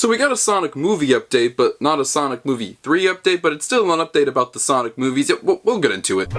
So we got a Sonic movie update, but not a Sonic Movie 3 update, but it's still an update about the Sonic movies. Yeah, we'll get into it.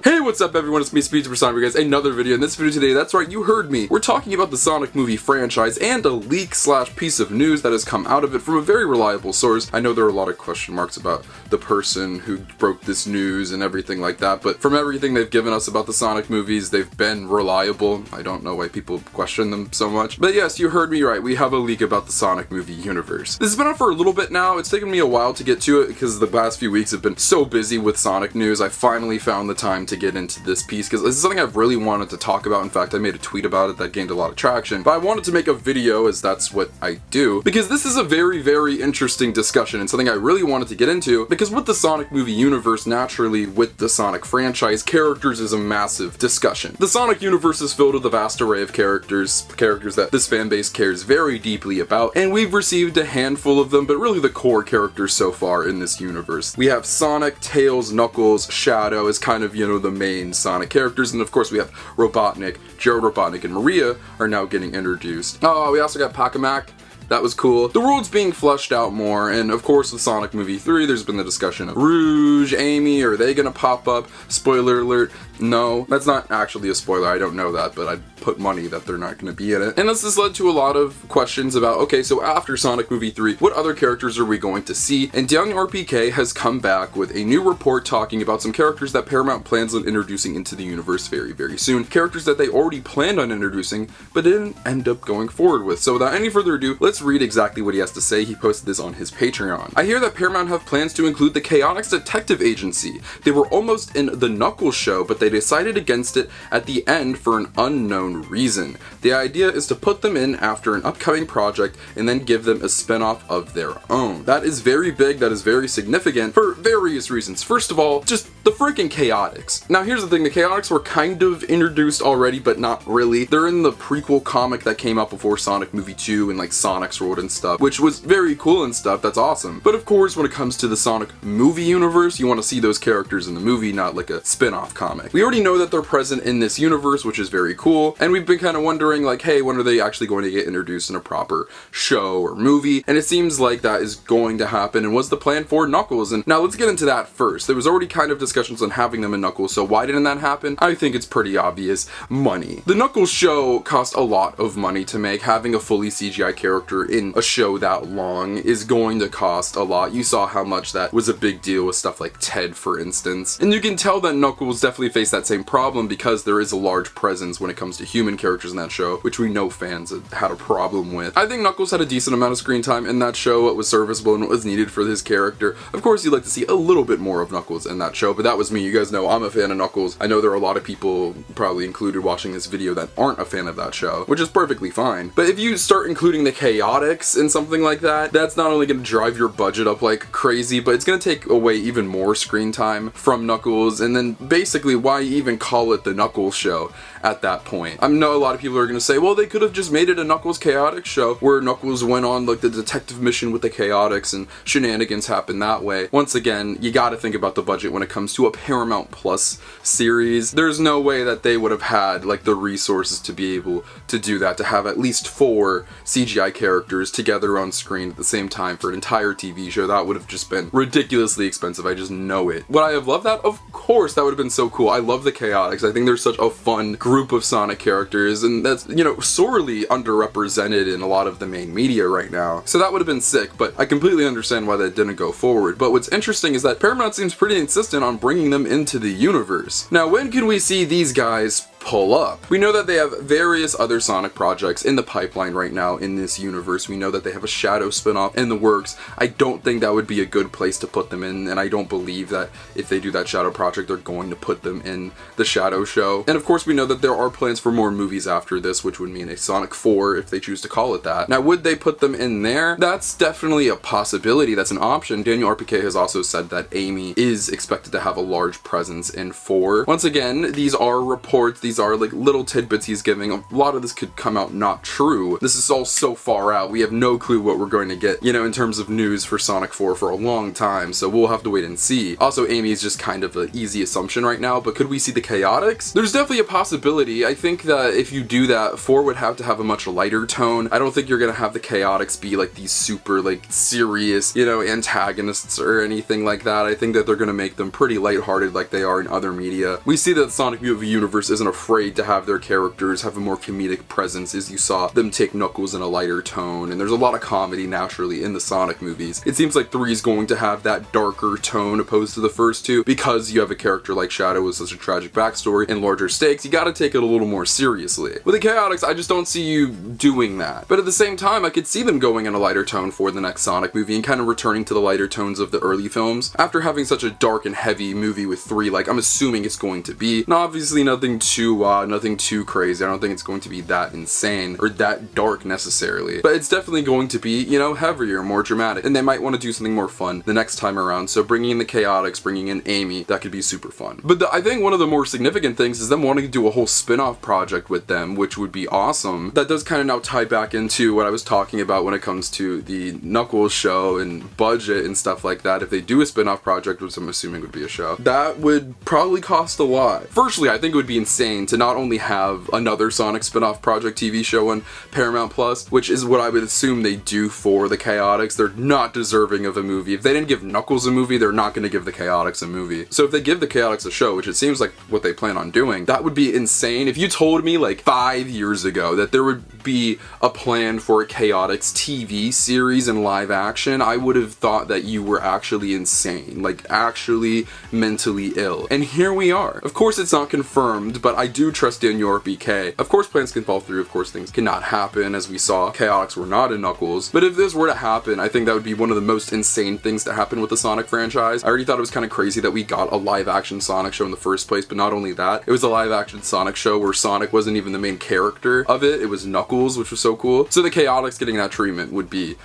Hey, what's up everyone, it's me, Speed for Sonic, guys. Another video. In this video today, that's right, you heard me. We're talking about the Sonic movie franchise and a leak / piece of news that has come out of it from a very reliable source. I know there are a lot of question marks about the person who broke this news and everything like that, but from everything they've given us about the Sonic movies, they've been reliable. I don't know why people question them so much. But yes, you heard me right, we have a leak about the Sonic movie universe. This has been out for a little bit now. It's taken me a while to get to it because the last few weeks have been so busy with Sonic news. I finally found the time to get into this piece because this is something I've really wanted to talk about. In fact, I made a tweet about it that gained a lot of traction, but I wanted to make a video as that's what I do because this is a very, very interesting discussion and something I really wanted to get into because with the Sonic movie universe, naturally with the Sonic franchise, characters is a massive discussion. The Sonic universe is filled with a vast array of characters that this fan base cares very deeply about, and we've received a handful of them, but really the core characters so far in this universe. We have Sonic, Tails, Knuckles, Shadow as kind of, the main Sonic characters, and of course we have Robotnik. Gerald Robotnik and Maria are now getting introduced. Oh, we also got Pacamac. That was cool. The world's being fleshed out more, and of course with Sonic Movie 3, there's been the discussion of Rouge, Amy, are they gonna pop up? Spoiler alert, no. That's not actually a spoiler, I don't know that, but I'd put money that they're not gonna be in it. And this has led to a lot of questions about, okay, so after Sonic Movie 3, what other characters are we going to see? And DanielRPK has come back with a new report talking about some characters that Paramount plans on introducing into the universe very, very soon. Characters that they already planned on introducing, but didn't end up going forward with. So without any further ado, let's read exactly what he has to say. He posted this on his Patreon. I hear that Paramount have plans to include the Chaotix Detective Agency. They were almost in the Knuckles show, but they decided against it at the end for an unknown reason. The idea is to put them in after an upcoming project and then give them a spin-off of their own. That is very big, that is very significant for various reasons. First of all, just the freaking Chaotix. Now here's the thing, the Chaotix were kind of introduced already, but not really. They're in the prequel comic that came out before Sonic Movie 2 and like Sonic's World and stuff, which was very cool and stuff, that's awesome. But of course, when it comes to the Sonic movie universe, you want to see those characters in the movie, not like a spin-off comic. We already know that they're present in this universe, which is very cool, and we've been kind of wondering like, hey, when are they actually going to get introduced in a proper show or movie? And it seems like that is going to happen and was the plan for Knuckles. And now let's get into that first. There was already kind of discussions on having them in Knuckles, so why didn't that happen? I think it's pretty obvious. Money. The Knuckles show cost a lot of money to make. Having a fully CGI character in a show that long is going to cost a lot. You saw how much that was a big deal with stuff like Ted, for instance. And you can tell that Knuckles definitely faced that same problem because there is a large presence when it comes to human characters in that show, which we know fans had a problem with. I think Knuckles had a decent amount of screen time in that show. It was serviceable and what was needed for his character. Of course, you'd like to see a little bit more of Knuckles in that show, but that was me. You guys know I'm a fan of Knuckles. I know there are a lot of people, probably included watching this video, that aren't a fan of that show, which is perfectly fine. But if you start including the Chaotix in something like that, that's not only going to drive your budget up like crazy, but it's going to take away even more screen time from Knuckles, and then basically why even call it the Knuckles show at that point? I know a lot of people are going to say, well, they could have just made it a Knuckles Chaotix show where Knuckles went on like the detective mission with the Chaotix and shenanigans happened that way. Once again, you got to think about the budget when it comes to a Paramount Plus series. There's no way that they would have had like the resources to be able to do that, to have at least 4 CGI characters together on screen at the same time for an entire TV show. That would have just been ridiculously expensive. I just know it. Would I have loved that? Of course, that would have been so cool. I love the Chaotix. I think they're such a fun group of Sonic characters, and that's, sorely underrepresented in a lot of the main media right now. So that would have been sick, but I completely understand why that didn't go forward. But what's interesting is that Paramount seems pretty insistent on bringing them into the universe. Now, when can we see these guys pull up? We know that they have various other Sonic projects in the pipeline right now in this universe. We know that they have a Shadow spinoff in the works. I don't think that would be a good place to put them in, and I don't believe that if they do that Shadow project, they're going to put them in the Shadow show. And of course, we know that there are plans for more movies after this, which would mean a Sonic 4 if they choose to call it that. Now, would they put them in there? That's definitely a possibility. That's an option. DanielRPK has also said that Amy is expected to have a large presence in 4. Once again, these are reports. These these are like little tidbits he's giving. A lot of this could come out not true. This is all so far out. We have no clue what we're going to get, you know, in terms of news for Sonic 4 for a long time, so we'll have to wait and see. Also, Amy is just kind of an easy assumption right now, but could we see the Chaotix? There's definitely a possibility. I think that if you do that, 4 would have to have a much lighter tone. I don't think you're gonna have the Chaotix be like these super like serious, you know, antagonists or anything like that. I think that they're gonna make them pretty lighthearted like they are in other media. We see that the Sonic movie universe isn't afraid to have their characters have a more comedic presence, as you saw them take Knuckles in a lighter tone, and there's a lot of comedy naturally in the Sonic movies. It seems like 3 is going to have that darker tone opposed to the first two, because you have a character like Shadow with such a tragic backstory and larger stakes. You gotta take it a little more seriously. With the Chaotix, I just don't see you doing that. But at the same time, I could see them going in a lighter tone for the next Sonic movie and kind of returning to the lighter tones of the early films. After having such a dark and heavy movie with 3, like I'm assuming it's going to be. Now obviously nothing too crazy. I don't think it's going to be that insane or that dark necessarily. But it's definitely going to be, you know, heavier, more dramatic. And they might want to do something more fun the next time around. So bringing in the Chaotix, bringing in Amy, that could be super fun. But I think one of the more significant things is them wanting to do a whole spin-off project with them, which would be awesome. That does kind of now tie back into what I was talking about when it comes to the Knuckles show and budget and stuff like that. If they do a spin-off project, which I'm assuming would be a show, that would probably cost a lot. Firstly, I think it would be insane to not only have another Sonic spin-off project TV show on Paramount Plus, which is what I would assume they do for the Chaotix. They're not deserving of a movie. If they didn't give Knuckles a movie, they're not going to give the Chaotix a movie. So if they give the Chaotix a show, which it seems like what they plan on doing, that would be insane. If you told me like 5 years ago that there would be a plan for a Chaotix TV series in live action, I would have thought that you were actually insane, like actually mentally ill. And here we are. Of course it's not confirmed, but I do trust Daniel RPK. Of course plans can fall through, of course things cannot happen, as we saw Chaotix were not in Knuckles. But if this were to happen, I think that would be one of the most insane things to happen with the Sonic franchise. I already thought it was kind of crazy that we got a live action Sonic show in the first place, but not only that, it was a live action Sonic show where Sonic wasn't even the main character of it was Knuckles, which was so cool. So the Chaotix getting that treatment would be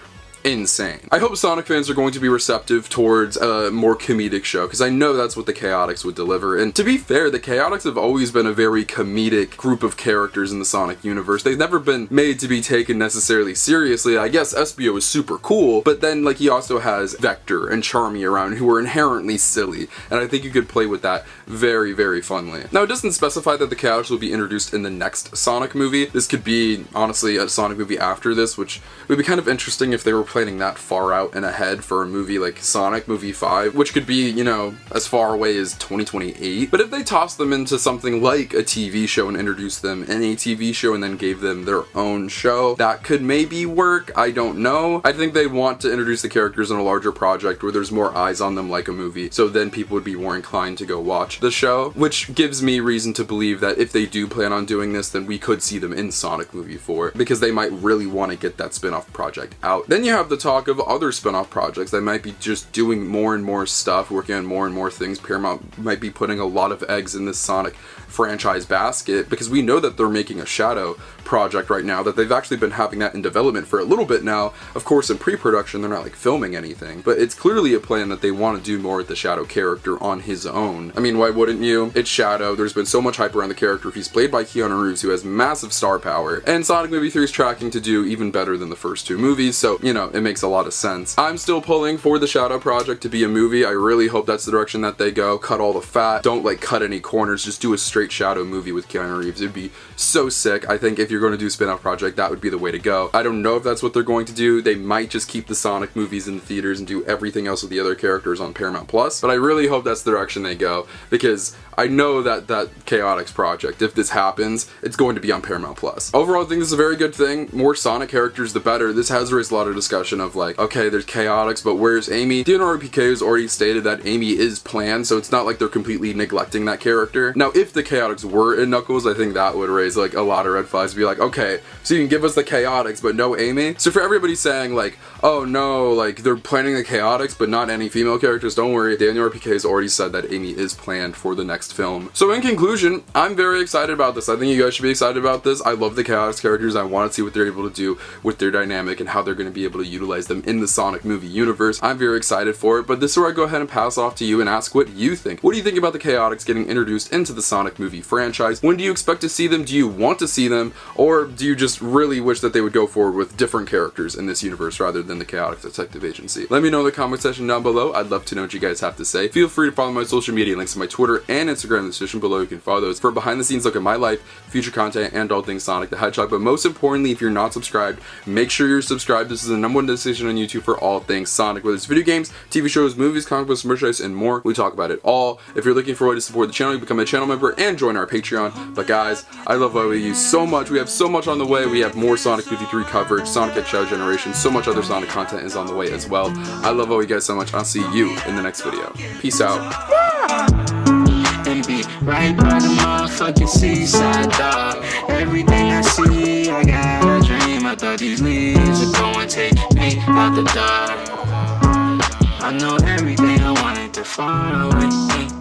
insane. I hope Sonic fans are going to be receptive towards a more comedic show, because I know that's what the Chaotix would deliver. And to be fair, the Chaotix have always been a very comedic group of characters in the Sonic universe. They've never been made to be taken necessarily seriously. I guess Espio is super cool, but then like he also has Vector and Charmy around who are inherently silly, and I think you could play with that very, very funly. Now it doesn't specify that the Chaotix will be introduced in the next Sonic movie. This could be, honestly, a Sonic movie after this, which would be kind of interesting if they were planning that far out and ahead for a movie like Sonic Movie 5, which could be, you know, as far away as 2028. But if they toss them into something like a TV show and introduce them in a TV show and then gave them their own show, that could maybe work. I don't know. I think they want to introduce the characters in a larger project where there's more eyes on them like a movie, so then people would be more inclined to go watch the show, which gives me reason to believe that if they do plan on doing this, then we could see them in Sonic Movie 4, because they might really want to get that spin-off project out. Then you have the talk of other spin-off projects that might be just doing more and more stuff, working on more and more things. Paramount might be putting a lot of eggs in this Sonic franchise basket, because we know that they're making a Shadow project right now, that they've actually been having that in development for a little bit now. Of course, in pre-production, they're not like filming anything, but it's clearly a plan that they want to do more with the Shadow character on his own. I mean, why wouldn't you? It's Shadow. There's been so much hype around the character. He's played by Keanu Reeves, who has massive star power, and Sonic Movie 3 is tracking to do even better than the first two movies, so, you know, it makes a lot of sense. I'm still pulling for the Shadow project to be a movie. I really hope that's the direction that they go. Cut all the fat. Don't, like, cut any corners. Just do a straight Shadow movie with Keanu Reeves. It'd be so sick. I think if you're going to do a spin-off project, that would be the way to go. I don't know if that's what they're going to do. They might just keep the Sonic movies in the theaters and do everything else with the other characters on Paramount Plus, but I really hope that's the direction they go, because I know that that Chaotix project, if this happens, it's going to be on Paramount Plus. Overall, I think this is a very good thing. More Sonic characters, the better. This has raised a lot of discussion of like, okay, there's Chaotix, but where's Amy? DNRPK has already stated that Amy is planned, so it's not like they're completely neglecting that character. Now, if the Chaotix were in Knuckles, I think that would raise like a lot of red flags. Be like, okay, so you can give us the Chaotix, but no Amy? So for everybody saying like, oh no, like they're planning the Chaotix, but not any female characters, don't worry. DNRPK has already said that Amy is planned for the next next film. So in conclusion, I'm very excited about this. I think you guys should be excited about this. I love the Chaotix characters. I want to see what they're able to do with their dynamic and how they're going to be able to utilize them in the Sonic movie universe. I'm very excited for it, but this is where I go ahead and pass off to you and ask what you think. What do you think about the Chaotix getting introduced into the Sonic movie franchise? When do you expect to see them? Do you want to see them? Or do you just really wish that they would go forward with different characters in this universe rather than the Chaotix Detective Agency? Let me know in the comment section down below. I'd love to know what you guys have to say. Feel free to follow my social media links to my Twitter and Instagram in the description below. You can follow those for a behind the scenes look at my life, future content, and all things Sonic the Hedgehog. But most importantly, if you're not subscribed, make sure you're subscribed. This is the #1 decision on YouTube for all things Sonic, whether it's video games, TV shows, movies, comic books, merchandise, and more. We talk about it all. If you're looking for a way to support the channel, you become a channel member and join our Patreon. But guys, I love you so much. We have so much on the way. We have more Sonic 53 coverage, Sonic X Shadow Generation, so much other Sonic content is on the way as well. I love all you guys so much. I'll see you in the next video. Peace out. And be right by the motherfucking seaside, dog. Everything I see, I got a dream. I thought these leaves would go and take me out the dark. I know everything I wanted to follow with me.